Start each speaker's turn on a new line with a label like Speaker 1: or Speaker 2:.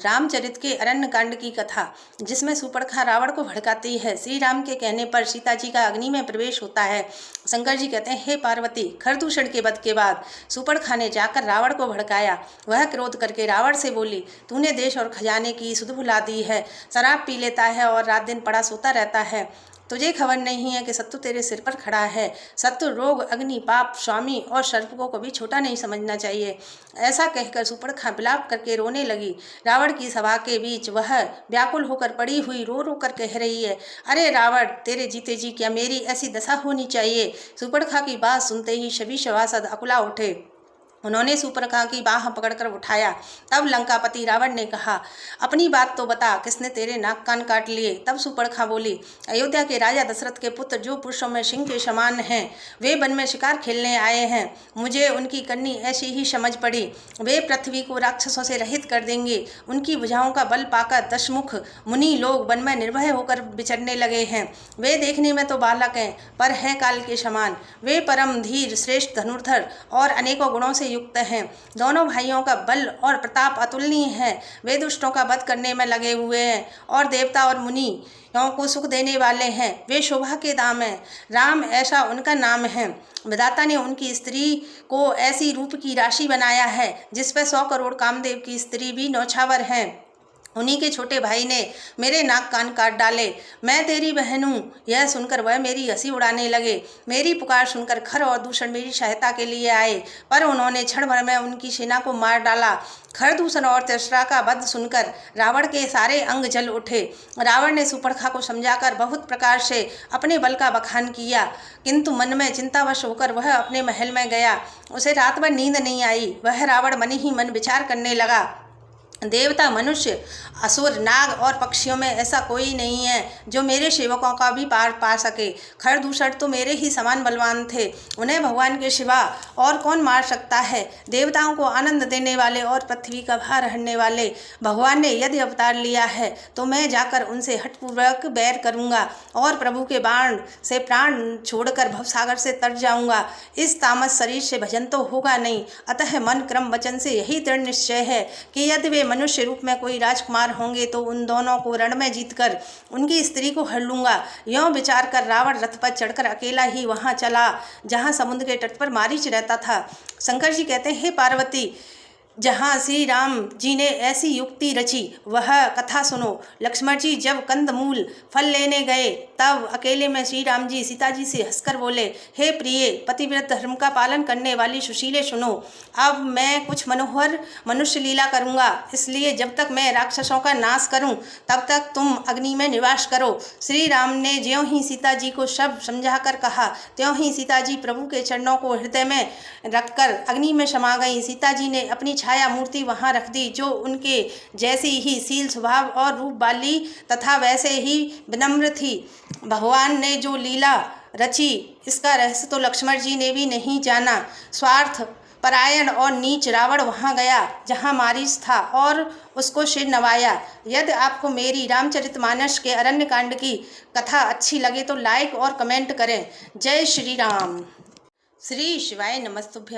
Speaker 1: रामचरित के अरण्य कांड की कथा, जिसमें सूर्पणखा रावण को भड़काती है। श्री राम के कहने पर सीता जी का अग्नि में प्रवेश होता है। शंकर जी कहते हैं, हे पार्वती, खरदूषण के वध के बाद सूर्पणखा ने जाकर रावण को भड़काया। वह क्रोध करके रावण से बोली, तूने देश और खजाने की सुध भुला दी है, शराब पी लेता है और रात दिन पड़ा सोता रहता है। तुझे खबर नहीं है कि शत्रु तेरे सिर पर खड़ा है। शत्रु, रोग, अग्नि, पाप, स्वामी और सर्प को कभी छोटा नहीं समझना चाहिए। ऐसा कहकर सूर्पणखा विलाप करके रोने लगी। रावण की सभा के बीच वह व्याकुल होकर पड़ी हुई रो रो कर कह रही है, अरे रावण, तेरे जीते जी क्या मेरी ऐसी दशा होनी चाहिए। सूर्पणखा की बात सुनते ही सभी सभासद अकुला उठे। उन्होंने सूर्पणखा की बाह पकड़कर उठाया। तब लंकापति रावण ने कहा, अपनी बात तो बता, किसने तेरे नाक कान काट लिए। तब सूर्पणखा बोली, अयोध्या के राजा दशरथ के पुत्र जो पुरुषों में सिंह के समान हैं, वे वन में शिकार खेलने आए हैं। मुझे उनकी कन्नी ऐसी ही समझ पड़ी। वे पृथ्वी को राक्षसों से रहित कर देंगे। उनकी भुजाओं का बल पाकर दशमुख मुनि लोग वन में निर्भय होकर विचरने लगे हैं। वे देखने में तो बालक हैं, पर हैं काल के समान। वे परम धीर, श्रेष्ठ धनुर्धर और अनेकों गुणों से युक्त हैं। दोनों भाइयों का बल और प्रताप अतुलनीय है। वे दुष्टों का वध करने में लगे हुए हैं और देवता और मुनियों को सुख देने वाले हैं। वे शोभा के दाम हैं। राम, ऐसा उनका नाम है। विधाता ने उनकी स्त्री को ऐसी रूप की राशि बनाया है जिस पर 100 करोड़ कामदेव की स्त्री भी नौछावर हैं। उन्हीं के छोटे भाई ने मेरे नाक कान काट डाले। मैं तेरी बहन हूँ, यह सुनकर वह मेरी हंसी उड़ाने लगे। मेरी पुकार सुनकर खर और दूषण मेरी सहायता के लिए आए, पर उन्होंने क्षण भर में उनकी सेना को मार डाला। खरदूषण और तिरस्रा का वध सुनकर रावण के सारे अंग जल उठे। रावण ने सूर्पणखा को समझाकर बहुत प्रकार से अपने बल का बखान किया, किंतु मन में चिंतावश होकर वह अपने महल में गया। उसे रात भर नींद नहीं आई। वह रावण मन ही मन विचार करने लगा, देवता, मनुष्य, असुर, नाग और पक्षियों में ऐसा कोई नहीं है जो मेरे सेवकों का भी पार पा सके। खरदूषण तो मेरे ही समान बलवान थे, उन्हें भगवान के सिवा और कौन मार सकता है। देवताओं को आनंद देने वाले और पृथ्वी का भार हरने वाले भगवान ने यदि अवतार लिया है तो मैं जाकर उनसे हठपूर्वक बैर करूँगा और प्रभु के बाण से प्राण छोड़कर भवसागर से तर जाऊँगा। इस तामस शरीर से भजन तो होगा नहीं। अतः मन, क्रम, वचन से यही दृढ़ निश्चय है कि यदि वे मनुष्य रूप में कोई राजकुमार होंगे तो उन दोनों को रण में जीतकर उनकी स्त्री को हर लूंगा। यों विचार कर रावण रथ पर चढ़कर अकेला ही वहां चला जहां समुद्र के तट पर मारीच रहता था। शंकर जी कहते हैं, हे पार्वती, जहाँ श्री राम जी ने ऐसी युक्ति रची वह कथा सुनो। लक्ष्मण जी जब कंदमूल फल लेने गए तब अकेले में श्री राम जी सीता जी से हंसकर बोले, हे प्रिय, पतिव्रत धर्म का पालन करने वाली सुशीले, सुनो, अब मैं कुछ मनोहर मनुष्य लीला करूँगा। इसलिए जब तक मैं राक्षसों का नाश करूँ तब तक तुम अग्नि में निवास करो। श्री राम ने ज्यों ही सीता जी को सब समझाकर कहा, त्यों ही सीता जी प्रभु के चरणों को हृदय में रखकर अग्नि में समा गई। सीता जी ने अपनी छाया मूर्ति वहां रख दी, जो उनके जैसी ही शील, स्वभाव और रूप वाली तथा वैसे ही विनम्र थी। भगवान ने जो लीला रची इसका रहस्य तो लक्ष्मण जी ने भी नहीं जाना। स्वार्थ परायण और नीच रावण वहां गया जहां मारीच था और उसको सिर नवाया। यदि आपको मेरी रामचरितमानस के अरण्य कांड की कथा अच्छी लगे तो लाइक और कमेंट करें। जय श्री राम। श्री शिवाय नमस्तुभ्यं।